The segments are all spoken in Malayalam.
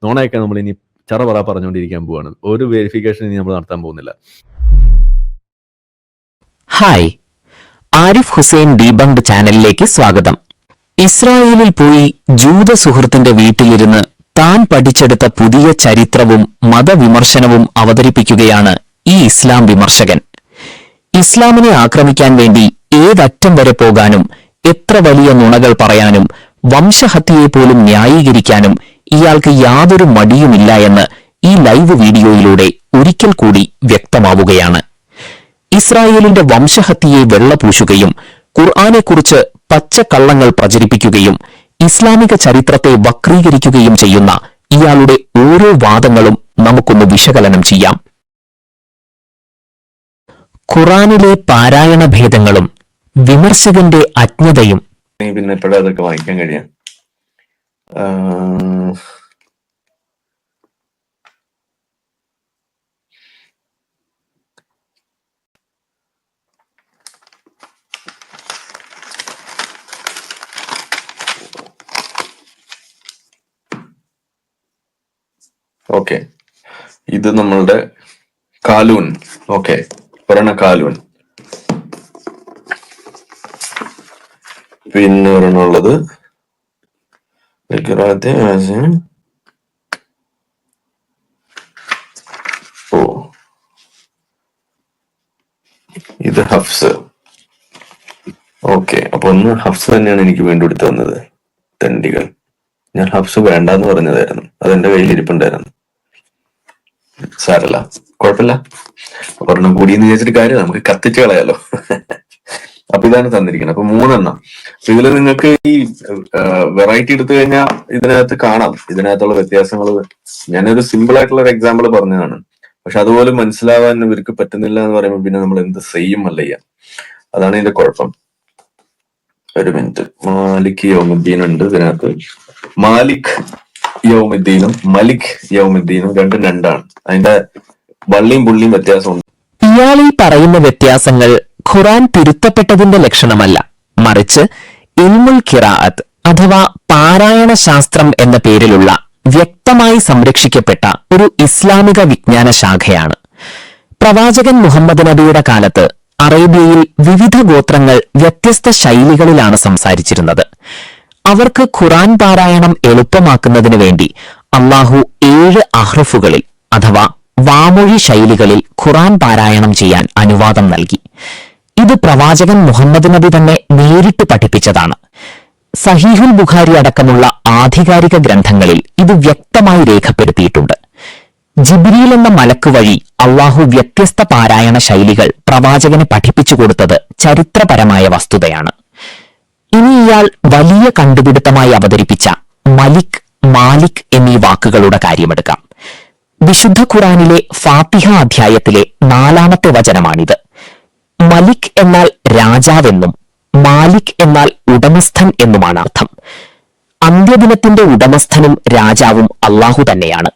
നോണയൊക്കെ നമ്മൾ ഇനി ചറപറ പറഞ്ഞുകൊണ്ടിരിക്കാൻ പോവാണ്. ഒരു വെരിഫിക്കേഷൻ ഇനി നമ്മൾ നടത്താൻ പോകുന്നില്ല. ഹായ്, ആരിഫ് ഹുസൈൻ ഡീബങ്ക്ഡ് ചാനലിലേക്ക് സ്വാഗതം. ഇസ്രായേലിൽ പോയി ജൂത സുഹൃത്തിന്റെ വീട്ടിലിരുന്ന് താൻ പഠിച്ചെടുത്ത പുതിയ ചരിത്രവും മതവിമർശനവും അവതരിപ്പിക്കുകയാണ് ഈ ഇസ്ലാം വിമർശകൻ. ഇസ്ലാമിനെ ആക്രമിക്കാൻ വേണ്ടി ഏതറ്റം വരെ പോകാനും എത്ര വലിയ നുണകൾ പറയാനും വംശഹത്യയെ പോലും ന്യായീകരിക്കാനും ഇയാൾക്ക് യാതൊരു മടിയുമില്ല എന്ന് ഈ ലൈവ് വീഡിയോയിലൂടെ ഒരിക്കൽ കൂടി വ്യക്തമാവുകയാണ്. ഇസ്രായേലിന്റെ വംശഹത്യയെ വെള്ളപൂശുകയും ഖുർആനെക്കുറിച്ച് പച്ചക്കള്ളങ്ങൾ പ്രചരിപ്പിക്കുകയും ഇസ്ലാമിക ചരിത്രത്തെ വക്രീകരിക്കുകയും ചെയ്യുന്ന ഇയാളുടെ ഓരോ വാദങ്ങളും നമുക്കൊന്ന് വിശകലനം ചെയ്യാം. ഖുർആനിലെ പാരായണ ഭേദങ്ങളും വിമർശകന്റെ അജ്ഞതയും. പിന്നെ എപ്പോഴും അതൊക്കെ വായിക്കാൻ കഴിയാം. ഓക്കെ, ഇത് നമ്മളുടെ കാലൂൻ. ഓക്കെ, ഒരെണ്ണ കാലൂൻ. പിന്നെ ഒരെണ്ണുള്ളത് ഇത് ഹഫ്സ്. ഓക്കെ, അപ്പൊ ഒന്ന് ഹഫ്സ് തന്നെയാണ് എനിക്ക് വീണ്ടും എടുത്തു വന്നത്. തെണ്ടികൾ, ഞാൻ ഹഫ്സ് വേണ്ടെന്ന് പറഞ്ഞതായിരുന്നു, അതെന്റെ കയ്യിൽ ഇരിപ്പുണ്ടായിരുന്നു. സാരല്ല, കുഴപ്പമില്ല. ഒരെണ്ണം കൂടിയെന്ന് വിചാരിച്ചിട്ട് കാര്യം, നമുക്ക് കത്തിച്ച് കളയാലോ. അപ്പൊ ഇതാണ് തന്നിരിക്കുന്നത്. അപ്പൊ 3 ഇതില് നിങ്ങൾക്ക് ഈ വെറൈറ്റി എടുത്തു കഴിഞ്ഞാൽ ഇതിനകത്ത് കാണാം ഇതിനകത്തുള്ള വ്യത്യാസങ്ങൾ. ഞാനൊരു സിമ്പിൾ ആയിട്ടുള്ള ഒരു എക്സാമ്പിൾ പറഞ്ഞതാണ്, പക്ഷെ അതുപോലും മനസ്സിലാവാൻ ഇവർക്ക് പറ്റുന്നില്ല എന്ന് പറയുമ്പോൾ പിന്നെ നമ്മൾ എന്ത് ചെയ്യും അല്ലയ്യ. അതാണ് ഇതിന്റെ കുഴപ്പം. ഒരു മിനിറ്റ്. മാലിക് യൗമുദ്ദീൻ ഉണ്ട് ഇതിനകത്ത്. മാലിക് യൗമുദ്ദീനും മലിക് യൗമുദ്ദീനും രണ്ടാണ്. അതിന്റെ വള്ളിയും പുള്ളിയും വ്യത്യാസമുണ്ട്. ഇയാളീ പറയുന്ന വ്യത്യാസങ്ങൾ ഖുർആൻ തിരുത്തപ്പെട്ടതിന്റെ ലക്ഷണമല്ല, മറിച്ച് ഇൽമുൽ ഖിറാഅത്ത് അഥവാ പാരായണ ശാസ്ത്രം എന്ന പേരിലുള്ള വ്യക്തമായി സംരക്ഷിക്കപ്പെട്ട ഒരു ഇസ്ലാമിക വിജ്ഞാന ശാഖയാണ്. പ്രവാചകൻ മുഹമ്മദ് നബിയുടെ കാലത്ത് അറേബ്യയിൽ വിവിധ ഗോത്രങ്ങൾ വ്യത്യസ്ത ശൈലികളിലാണ് സംസാരിച്ചിരുന്നത്. അവർക്ക് ഖുർആൻ പാരായണം എളുപ്പമാക്കുന്നതിനു വേണ്ടി അല്ലാഹു 7 അഹ്റഫുകളിൽ അഥവാ വാമൊഴി ശൈലികളിൽ ഖുർആൻ പാരായണം ചെയ്യാൻ അനുവാദം നൽകി. ഇത് പ്രവാചകൻ മുഹമ്മദ് നബി തന്നെ നേരിട്ട് പഠിപ്പിച്ചതാണ്. സഹീഹുൽ ബുഖാരി അടക്കമുള്ള ആധികാരിക ഗ്രന്ഥങ്ങളിൽ ഇത് വ്യക്തമായി രേഖപ്പെടുത്തിയിട്ടുണ്ട്. ജിബ്രീൽ എന്ന മലക്ക് വഴി അള്ളാഹു വ്യത്യസ്ത പാരായണ ശൈലികൾ പ്രവാചകന് പഠിപ്പിച്ചു കൊടുത്തത് ചരിത്രപരമായ വസ്തുതയാണ്. ഇനി ഇയാൾ വലിയ കണ്ടുപിടുത്തമായി അവതരിപ്പിച്ച മലിക്, മാലിക് എന്നീ വാക്കുകളുടെ കാര്യമെടുക്കാം. വിശുദ്ധ ഖുർആനിലെ ഫാത്തിഹ അധ്യായത്തിലെ 4ാമത്തെ വചനമാണിത്. മലിക് എന്നാൽ രാജാവെന്നും മാലിക് എന്നാൽ ഉടമസ്ഥൻ എന്നുമാണ് അർത്ഥം. അന്ത്യദിനത്തിന്റെ ഉടമസ്ഥനും രാജാവും അള്ളാഹു തന്നെയാണ്.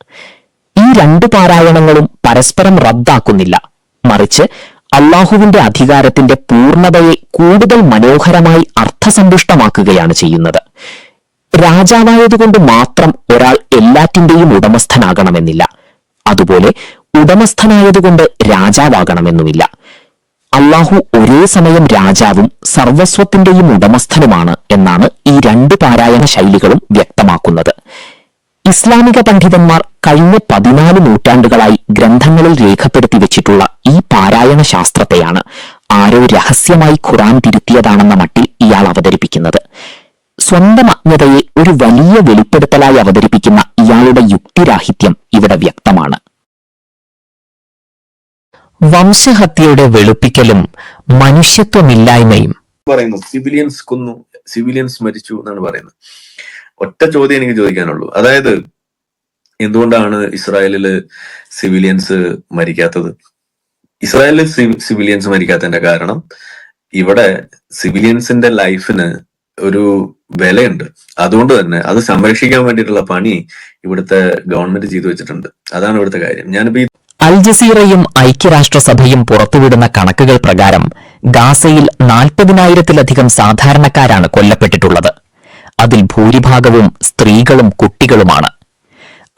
ഈ 2 പാരായണങ്ങളും പരസ്പരം റദ്ദാക്കുന്നില്ല, മറിച്ച് അള്ളാഹുവിന്റെ അധികാരത്തിന്റെ പൂർണ്ണതയെ കൂടുതൽ മനോഹരമായി അർത്ഥസമ്പുഷ്ടമാക്കുകയാണ് ചെയ്യുന്നത്. രാജാവായതുകൊണ്ട് മാത്രം ഒരാൾ എല്ലാറ്റിന്റെയും ഉടമസ്ഥനാകണമെന്നില്ല. അതുപോലെ ഉടമസ്ഥനായതുകൊണ്ട് രാജാവാകണമെന്നുമില്ല. അള്ളാഹു ഒരേ സമയം രാജാവും സർവസ്വത്തിന്റെയും ഉടമസ്ഥനുമാണ് എന്നാണ് ഈ 2 പാരായണ ശൈലികളും വ്യക്തമാക്കുന്നത്. ഇസ്ലാമിക പണ്ഡിതന്മാർ കഴിഞ്ഞ 14 നൂറ്റാണ്ടുകളായി ഗ്രന്ഥങ്ങളിൽ രേഖപ്പെടുത്തി വെച്ചിട്ടുള്ള ഈ പാരായണ ശാസ്ത്രത്തെയാണ് ആരോ രഹസ്യമായി ഖുർആൻ തിരുത്തിയതാണെന്ന മട്ടിൽ ഇയാൾ അവതരിപ്പിക്കുന്നത്. സ്വന്തം അജ്ഞതയെ ഒരു വലിയ വെളിപ്പെടുത്തലായി അവതരിപ്പിക്കുന്ന ഇയാളുടെ യുക്തിരാഹിത്യം ഇവിടെ വ്യക്തമാണ്. വംശഹത്യയുടെ വെളുപ്പിക്കലും മനുഷ്യത്വമില്ലായ്മയും പറയുന്നു. സിവിലിയൻസ് കൊന്നു, സിവിലിയൻസ് മരിച്ചു എന്നാണ് പറയുന്നത്. ഒറ്റ ചോദ്യം എനിക്ക് ചോദിക്കാനുള്ളൂ, അതായത് എന്തുകൊണ്ടാണ് ഇസ്രായേലില് സിവിലിയൻസ് മരിക്കാത്തത്? ഇസ്രായേലിൽ സിവിലിയൻസ് മരിക്കാത്തതിന്റെ കാരണം ഇവിടെ സിവിലിയൻസിന്റെ ലൈഫിന് ഒരു വിലയുണ്ട്. അതുകൊണ്ട് തന്നെ അത് സംരക്ഷിക്കാൻ വേണ്ടിയിട്ടുള്ള പണി ഇവിടുത്തെ ഗവൺമെന്റ് ചെയ്തു വെച്ചിട്ടുണ്ട്. അതാണ് ഇവിടുത്തെ കാര്യം. ഞാനിപ്പോ അൽ ജസീറയും ഐക്യരാഷ്ട്രസഭയും പുറത്തുവിടുന്ന കണക്കുകൾ പ്രകാരം ഗാസയിൽ 40,000-ലധികം സാധാരണക്കാരാണ് കൊല്ലപ്പെട്ടിട്ടുള്ളത്. അതിൽ ഭൂരിഭാഗവും സ്ത്രീകളും കുട്ടികളുമാണ്.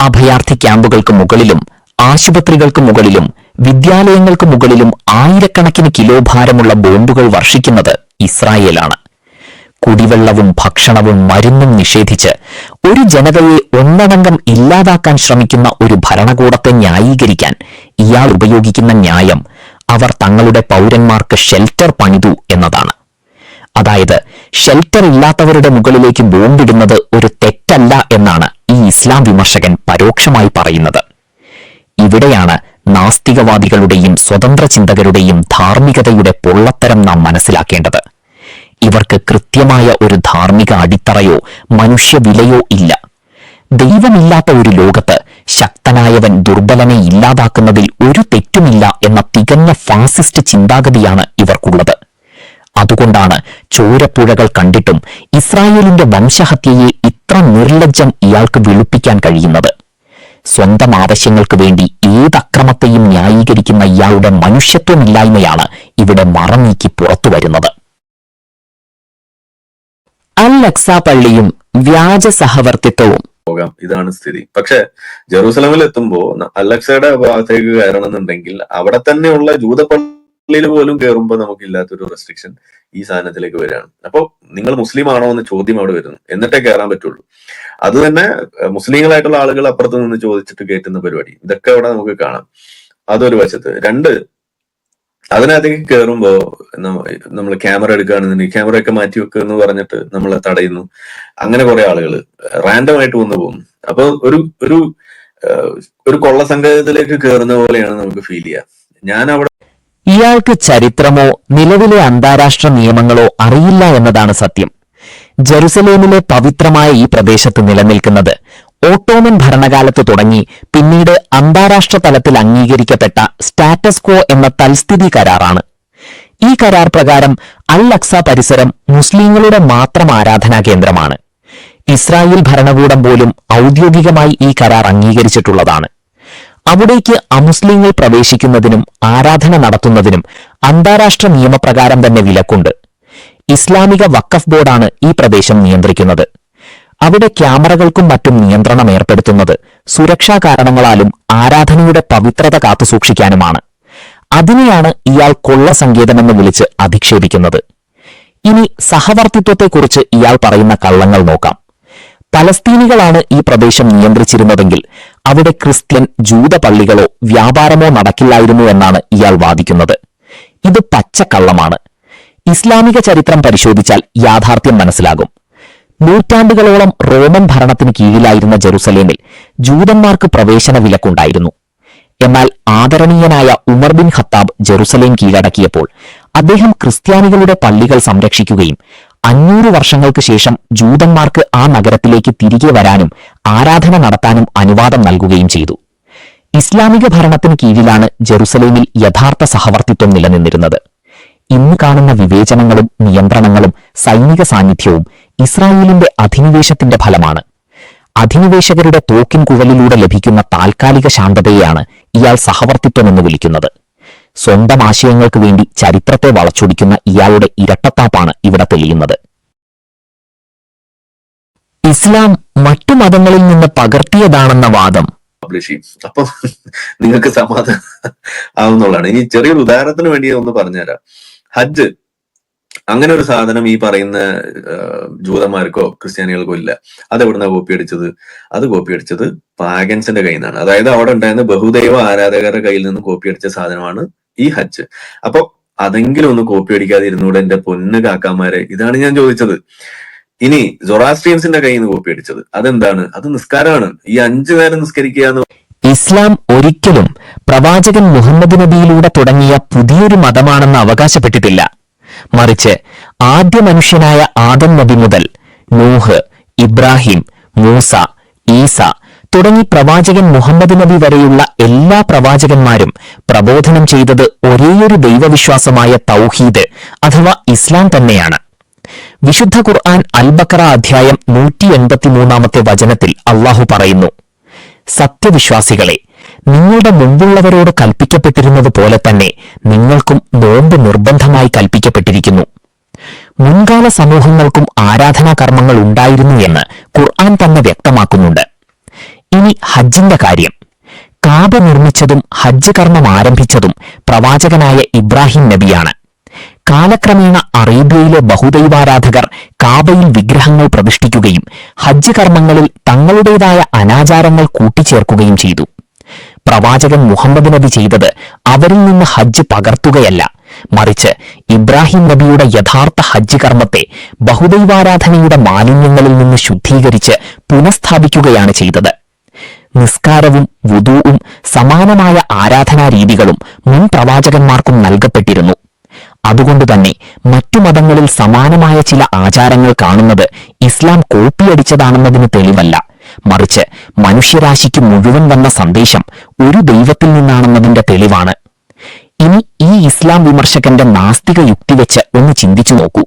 അഭയ അഭയാർത്ഥി ക്യാമ്പുകൾക്ക് മുകളിലും ആശുപത്രികൾക്ക് മുകളിലും വിദ്യാലയങ്ങൾക്ക് മുകളിലും ആയിരക്കണക്കിന് കിലോ ഭാരമുള്ള ബോംബുകൾ വർഷിക്കുന്നത് ഇസ്രായേലാണ്. കുടിവെള്ളവും ഭക്ഷണവും മരുന്നും നിഷേധിച്ച് ഒരു ജനതയെ ഒന്നടങ്കം ഇല്ലാതാക്കാൻ ശ്രമിക്കുന്ന ഒരു ഭരണകൂടത്തെ ന്യായീകരിക്കാൻ ഇയാൾ ഉപയോഗിക്കുന്ന ന്യായം അവർ തങ്ങളുടെ പൗരന്മാർക്ക് ഷെൽട്ടർ പണിതു എന്നതാണ്. അതായത് ഷെൽട്ടർ ഇല്ലാത്തവരുടെ മുകളിലേക്ക് ബോംബിടുന്നത് ഒരു തെറ്റല്ല എന്നാണ് ഈ ഇസ്ലാം വിമർശകൻ പരോക്ഷമായി പറയുന്നത്. ഇവിടെയാണ് നാസ്തികവാദികളുടെയും സ്വതന്ത്ര ചിന്തകരുടെയും ധാർമ്മികതയുടെ പൊള്ളത്തരം നാം മനസ്സിലാക്കേണ്ടത്. ഇവർക്ക് കൃത്യമായ ഒരു ധാർമ്മിക അടിത്തറയോ മനുഷ്യവിലയോ ഇല്ല. ദൈവമില്ലാത്ത ഒരു ലോകത്ത് ശക്തനായവൻ ദുർബലനെ ഇല്ലാതാക്കുന്നതിൽ ഒരു തെറ്റുമില്ല എന്ന തികഞ്ഞ ഫാസിസ്റ്റ് ചിന്താഗതിയാണ് ഇവർക്കുള്ളത്. അതുകൊണ്ടാണ് ചോരപ്പുഴകൾ കണ്ടിട്ടും ഇസ്രായേലിന്റെ വംശഹത്യയെ ഇത്ര നിർലജ്ജം ഇയാൾക്ക് വെളുപ്പിക്കാൻ കഴിയുന്നത്. സ്വന്തം ആവശ്യങ്ങൾക്ക് വേണ്ടി ഏതക്രമത്തെയും ന്യായീകരിക്കുന്ന ഇയാളുടെ മനുഷ്യത്വമില്ലായ്മയാണ് ഇവിടെ മറനീക്കി പുറത്തുവരുന്നത്. അൽ-അക്സ പള്ളിയും വ്യാജ സഹവർത്തിത്വവും പോകാം, ഇതാണ് സ്ഥിതി. പക്ഷെ ജെറൂസലമിൽ എത്തുമ്പോ അൽ-അക്സയുടെ ഭാഗത്തേക്ക് കയറണമെന്നുണ്ടെങ്കിൽ അവിടെ തന്നെയുള്ള ജൂതപ്പള്ളിയിൽ പോലും കയറുമ്പോൾ നമുക്കില്ലാത്തൊരു റെസ്ട്രിക്ഷൻ ഈ സാധനത്തിലേക്ക് വരികയാണ്. അപ്പൊ നിങ്ങൾ മുസ്ലിം ആണോ എന്ന ചോദ്യം അവിടെ വരുന്നു, എന്നിട്ടേ കയറാൻ പറ്റുള്ളൂ. അത് തന്നെ മുസ്ലിങ്ങളായിട്ടുള്ള ആളുകൾ അപ്പുറത്ത് നിന്ന് ചോദിച്ചിട്ട് കയറ്റുന്ന പരിപാടി, ഇതൊക്കെ അവിടെ നമുക്ക് കാണാം. അതൊരു വശത്ത്. രണ്ട്, അതിനകത്തേക്ക് കയറുമ്പോ നമ്മൾ ക്യാമറ എടുക്കുകയാണെന്നുണ്ടെങ്കിൽ ക്യാമറ ഒക്കെ മാറ്റി വെക്കുക എന്ന് പറഞ്ഞിട്ട് നമ്മളെ തടയുന്നു. അങ്ങനെ കുറെ ആളുകൾ റാൻഡം ആയിട്ട് വന്നു പോകുന്നു. അപ്പൊ ഒരു കൊള്ള സംഘത്തിലേക്ക് കയറുന്ന പോലെയാണ് നമുക്ക് ഫീൽ ചെയ്യുക. ഞാൻ അവിടെ ഇയാൾക്ക് ചരിത്രമോ നിലവിലെ അന്താരാഷ്ട്ര നിയമങ്ങളോ അറിയില്ല എന്നതാണ് സത്യം. ജെറുസലേമിലെ പവിത്രമായ ഈ പ്രദേശത്ത് നിലനിൽക്കുന്നത് ഓട്ടോമൻ ഭരണകാലത്ത് തുടങ്ങി പിന്നീട് അന്താരാഷ്ട്ര തലത്തിൽ അംഗീകരിക്കപ്പെട്ട സ്റ്റാറ്റസ് ക്വോ എന്ന തൽസ്ഥിതി കരാറാണ്. ഈ കരാർ പ്രകാരം അൽ-അക്സ പരിസരം മുസ്ലിങ്ങളുടെ മാത്രം ആരാധനാ കേന്ദ്രമാണ്. ഇസ്രായേൽ ഭരണകൂടം പോലും ഔദ്യോഗികമായി ഈ കരാർ അംഗീകരിച്ചിട്ടുള്ളതാണ്. അവിടേക്ക് അമുസ്ലിങ്ങൾ പ്രവേശിക്കുന്നതിനും ആരാധന നടത്തുന്നതിനും അന്താരാഷ്ട്ര നിയമപ്രകാരം തന്നെ വിലക്കുണ്ട്. ഇസ്ലാമിക വഖഫ് ബോർഡാണ് ഈ പ്രദേശം നിയന്ത്രിക്കുന്നത്. അവിടെ ക്യാമറകൾക്കും മറ്റും നിയന്ത്രണം ഏർപ്പെടുത്തുന്നത് സുരക്ഷാ കാരണങ്ങളാലും ആരാധനയുടെ പവിത്രത കാത്തുസൂക്ഷിക്കാനുമാണ്. അതിനെയാണ് ഇയാൾ കൊള്ള സങ്കേതമെന്ന് വിളിച്ച് അധിക്ഷേപിക്കുന്നത്. ഇനി സഹവർത്തിത്വത്തെക്കുറിച്ച് ഇയാൾ പറയുന്ന കള്ളങ്ങൾ നോക്കാം. പലസ്തീനികളാണ് ഈ പ്രദേശം നിയന്ത്രിച്ചിരുന്നതെങ്കിൽ അവിടെ ക്രിസ്ത്യൻ ജൂത പള്ളികളോ വ്യാപാരമോ നടക്കില്ലായിരുന്നു എന്നാണ് ഇയാൾ വാദിക്കുന്നത്. ഇത് പച്ചക്കള്ളമാണ്. ഇസ്ലാമിക ചരിത്രം പരിശോധിച്ചാൽ യാഥാർത്ഥ്യം മനസ്സിലാകും. നൂറ്റാണ്ടുകളോളം റോമൻ ഭരണത്തിന് കീഴിലായിരുന്ന ജെറുസലേമിൽ ജൂതന്മാർക്ക് പ്രവേശന വിലക്കുണ്ടായിരുന്നു. എന്നാൽ ആദരണീയനായ ഉമർ ബിൻ ഖത്താബ് ജെറുസലേം കീഴടക്കിയപ്പോൾ അദ്ദേഹം ക്രിസ്ത്യാനികളുടെ പള്ളികൾ സംരക്ഷിക്കുകയും 500 വർഷങ്ങൾക്ക് ശേഷം ജൂതന്മാർക്ക് ആ നഗരത്തിലേക്ക് തിരികെ വരാനും ആരാധന നടത്താനും അനുവാദം നൽകുകയും ചെയ്തു. ഇസ്ലാമിക ഭരണത്തിന് കീഴിലാണ് ജെറുസലേമിൽ യഥാർത്ഥ സഹവർത്തിത്വം നിലനിന്നിരുന്നത്. ഇന്ന് കാണുന്ന വിവേചനങ്ങളും നിയന്ത്രണങ്ങളും സൈനിക സാന്നിധ്യവും ഇസ്രായേലിന്റെ അധിനിവേശത്തിന്റെ ഫലമാണ്. അധിനിവേശകരുടെ തോക്കിൻ കുഴലിലൂടെ ലഭിക്കുന്ന താൽക്കാലിക ശാന്തതയെയാണ് ഇയാൾ സഹവർത്തിത്വമെന്ന് വിളിക്കുന്നത്. സ്വന്തം ആശയങ്ങൾക്ക് വേണ്ടി ചരിത്രത്തെ വളച്ചൊടിക്കുന്ന ഇയാളുടെ ഇരട്ടത്താപ്പാണ് ഇവിടെ തെളിയുന്നത്. ഇസ്ലാം മറ്റു മതങ്ങളിൽ നിന്ന് പകർത്തിയതാണെന്ന വാദം പബ്ലിഷ് ചെയ്യും. അപ്പൊ നിങ്ങൾക്ക് സമാധാനം ആവുന്നുള്ളതാണ്. ഈ ചെറിയൊരു ഉദാഹരണത്തിന് വേണ്ടി ഒന്ന് പറഞ്ഞുതരാം. ഹജ്ജ് അങ്ങനെ ഒരു സാധനം ഈ പറയുന്ന ജൂതന്മാർക്കോ ക്രിസ്ത്യാനികൾക്കോ ഇല്ല. അതെവിടുന്ന കോപ്പി അടിച്ചത്? അത് കോപ്പി അടിച്ചത് പാഗൻസിന്റെ കയ്യിൽ നിന്നാണ്. അതായത് അവിടെ ഉണ്ടായിരുന്ന ബഹുദൈവ ആരാധകരുടെ കയ്യിൽ നിന്ന് കോപ്പി അടിച്ച സാധനമാണ് ഈ ഹജ്ജ്. അപ്പൊ അതെങ്കിലും ഒന്ന് കോപ്പി അടിക്കാതെ ഇരുന്നൂടെ എന്റെ പൊന്ന് കാക്കാമാരെ? ഇതാണ് ഞാൻ ചോദിച്ചത്. ഇനി സൊറാസ്ട്രിയൻസിന്റെ കയ്യിൽ നിന്ന് കോപ്പി അടിച്ചത് അതെന്താണ്? അത് നിസ്കാരമാണ്. ഈ 5 നേരം നിസ്കരിക്കുക എന്ന്. ഇസ്ലാം ഒരിക്കലും പ്രവാചകൻ മുഹമ്മദ് നബിയിലൂടെ തുടങ്ങിയ പുതിയൊരു മതമാണെന്ന് അവകാശപ്പെട്ടിട്ടില്ല. മറിച്ച് ആദ്യ മനുഷ്യനായ ആദം നബി മുതൽ നൂഹ്, ഇബ്രാഹിം, മൂസ, ഈസ തുടങ്ങി പ്രവാചകൻ മുഹമ്മദ് നബി വരെയുള്ള എല്ലാ പ്രവാചകന്മാരും പ്രബോധനം ചെയ്തത് ഒരേയൊരു ദൈവവിശ്വാസമായ തൗഹീദ് അഥവാ ഇസ്ലാം തന്നെയാണ്. വിശുദ്ധ ഖുർആൻ അൽ-ബഖറ അധ്യായം 183 വചനത്തിൽ അള്ളാഹു പറയുന്നു, സത്യവിശ്വാസികളെ, നിങ്ങളുടെ മുമ്പുള്ളവരോട് കൽപ്പിക്കപ്പെട്ടിരുന്നത് പോലെ തന്നെ നിങ്ങൾക്കും നോമ്പ് നിർബന്ധമായി കൽപ്പിക്കപ്പെട്ടിരിക്കുന്നു. മുൻകാല സമൂഹങ്ങൾക്കും ആരാധനാ കർമ്മങ്ങൾ ഉണ്ടായിരുന്നു എന്ന് ഖുർആൻ തന്നെ വ്യക്തമാക്കുന്നുണ്ട്. ഇനി ഹജ്ജിന്റെ കാര്യം. കാബ നിർമ്മിച്ചതും ഹജ്ജ് കർമ്മം ആരംഭിച്ചതും പ്രവാചകനായ ഇബ്രാഹിം നബിയാണ്. കാലക്രമേണ അറേബ്യയിലെ ബഹുദൈവാരാധകർ കാബയിൽ വിഗ്രഹങ്ങൾ പ്രതിഷ്ഠിക്കുകയും ഹജ്ജ് കർമ്മങ്ങളിൽ തങ്ങളുടേതായ അനാചാരങ്ങൾ കൂട്ടിച്ചേർക്കുകയും ചെയ്തു. പ്രവാചകൻ മുഹമ്മദ് നബി ചെയ്തത് അവരിൽ നിന്ന് ഹജ്ജ് പകർത്തുകയല്ല, മറിച്ച് ഇബ്രാഹിം നബിയുടെ യഥാർത്ഥ ഹജ്ജ് കർമ്മത്തെ ബഹുദൈവാരാധനയുടെ മാലിന്യങ്ങളിൽ നിന്ന് ശുദ്ധീകരിച്ച് പുനഃസ്ഥാപിക്കുകയാണ് ചെയ്തത്. നിസ്കാരവും വുദൂവും സമാനമായ ആരാധനാ രീതികളും മുൻ പ്രവാചകന്മാർക്കും നൽകപ്പെട്ടിരുന്നു. അതുകൊണ്ടുതന്നെ മറ്റു മതങ്ങളിൽ സമാനമായ ചില ആചാരങ്ങൾ കാണുന്നത് ഇസ്ലാം കോപ്പിയടിച്ചതാണെന്നതിന് തെളിവല്ല, മറിച്ച് മനുഷ്യരാശിക്ക് മുഴുവൻ വന്ന സന്ദേശം ഒരു ദൈവത്തിൽ നിന്നാണെന്നതിന്റെ തെളിവാണ്. ഇനി ഈ ഇസ്ലാം വിമർശകന്റെ നാസ്തിക യുക്തി വെച്ച് ഒന്ന് ചിന്തിച്ചു നോക്കൂ.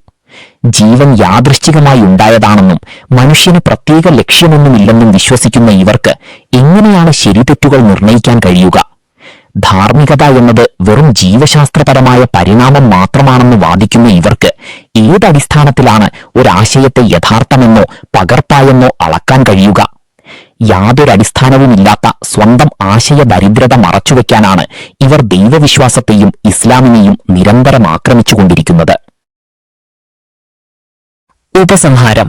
ജീവൻ യാദൃശ്ചികമായി ഉണ്ടായതാണെന്നും മനുഷ്യന് പ്രത്യേക ലക്ഷ്യമൊന്നുമില്ലെന്നും വിശ്വസിക്കുന്ന ഇവർക്ക് എങ്ങനെയാണ് ശരിതെറ്റുകൾ നിർണയിക്കാൻ കഴിയുക? ധാർമ്മികത എന്നത് വെറും ജീവശാസ്ത്രപരമായ പരിണാമം മാത്രമാണെന്ന് വാദിക്കുന്ന ഇവർക്ക് ഏതടിസ്ഥാനത്തിലാണ് ഒരാശയത്തെ യഥാർത്ഥമെന്നോ പകർപ്പായെന്നോ അളക്കാൻ കഴിയുക? യാതൊരടിസ്ഥാനവുമില്ലാത്ത സ്വന്തം ആശയ ദരിദ്രത മറച്ചുവെക്കാനാണ് ഇവർ ദൈവവിശ്വാസത്തെയും ഇസ്ലാമിനെയും നിരന്തരം ആക്രമിച്ചുകൊണ്ടിരിക്കുന്നത്. ഉപസംഹാരം: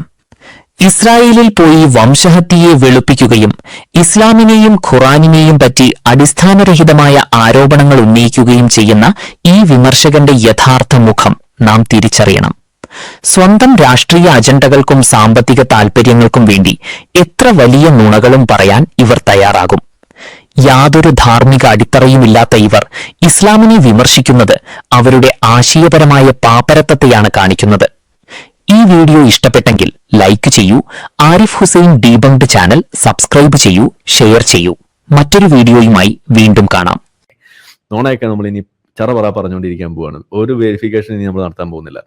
ഇസ്രായേലിൽ പോയി വംശഹത്യയെ വെളുപ്പിക്കുകയും ഇസ്ലാമിനെയും ഖുറാനിനെയും പറ്റി അടിസ്ഥാനരഹിതമായ ആരോപണങ്ങൾ ഉന്നയിക്കുകയും ചെയ്യുന്ന ഈ വിമർശകന്റെ യഥാർത്ഥ മുഖം നാം തിരിച്ചറിയണം. സ്വന്തം രാഷ്ട്രീയ അജണ്ടകൾക്കും സാമ്പത്തിക താൽപര്യങ്ങൾക്കും വേണ്ടി എത്ര വലിയ നുണകളും പറയാൻ ഇവർ തയ്യാറാകും. യാതൊരു ധാർമ്മിക അടിത്തറയുമില്ലാത്ത ഇവർ ഇസ്ലാമിനെ വിമർശിക്കുന്നത് അവരുടെ ആശയപരമായ പാപ്പരത്വത്തെയാണ് കാണിക്കുന്നത്. ഈ വീഡിയോ ഇഷ്ടപ്പെട്ടെങ്കിൽ ലൈക്ക് ചെയ്യൂ, ആരിഫ് ഹുസൈൻ ഡീബങ്ക്ഡ് ചാനൽ സബ്സ്ക്രൈബ് ചെയ്യൂ, ഷെയർ ചെയ്യൂ. മറ്റൊരു വീഡിയോയുമായി വീണ്ടും കാണാം. നോണയൊക്കെ നമ്മൾ ഇനി ചറ പറ പറഞ്ഞുകൊണ്ടിരിക്കാൻ പോവാണ്. ഒരു വെരിഫിക്കേഷൻ ഇനി നമ്മൾ നടത്താൻ പോകുന്നില്ല.